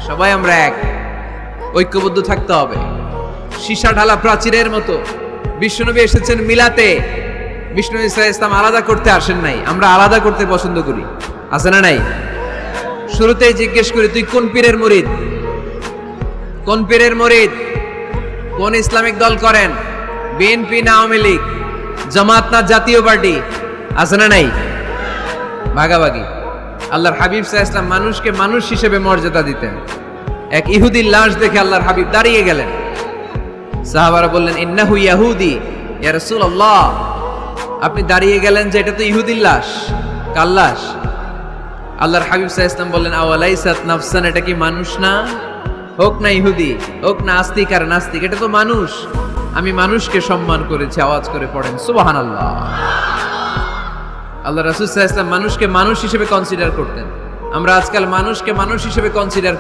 সবাই আমরা এক, ঐক্যবদ্ধ থাকতে হবে। সীসা ঢালা প্রাচীরের মতো বিশ্বনবী এসেছেন মিলাতে, বিষ্ণু ইসা ইসলাম আলাদা করতে আসেন নাই, আমরা আলাদা করতে পছন্দ করি, আছে না নাই? শুরুতেই জিজ্ঞেস করি, তুই কোন পীরের মুরিদ? কোন পীরের মুরিদ? কোন ইসলামিক দল করেন? বিএনপি না আওয়ামী লীগ, জামাত না জাতীয় পার্টি, আছে না নাই? ভাগাভাগি। আল্লাহর হাবিব সাল্লাল্লাহু আলাইহি ওয়াসাল্লাম মানুষকে মানুষ হিসেবে মর্যাদা দিতেন। এক ইহুদির লাশ দেখে আল্লাহর হাবিব দাঁড়িয়ে গেলেন। সাহাবারা বললেন, ইন্নাহু ইয়াহুদি ইয়া রাসূলুল্লাহ। আপনি দাঁড়িয়ে গেলেন যে এটা তো ইহুদির লাশ, কার লাশ? আল্লাহর হাবিব সাল্লাল্লাহু আলাইহি ওয়াসাল্লাম বললেন, আওয়ালাইসাত নাফসান, এটা কি মানুষ না? হোক না ইহুদি, হোক না আস্তিক আর নাস্তিক, এটা তো মানুষ। আমি মানুষকে সম্মান করেছি। আওয়াজ করে পড়েন সুবহানাল্লাহ। আল্লাহ রাসূল সাল্লাল্লাহু আলাইহি ওয়াসাল্লাম মানুষকে মানুষ হিসেবে কনসিডার করতেন। আমরা আজকাল মানুষকে মানুষ হিসেবে কনসিডার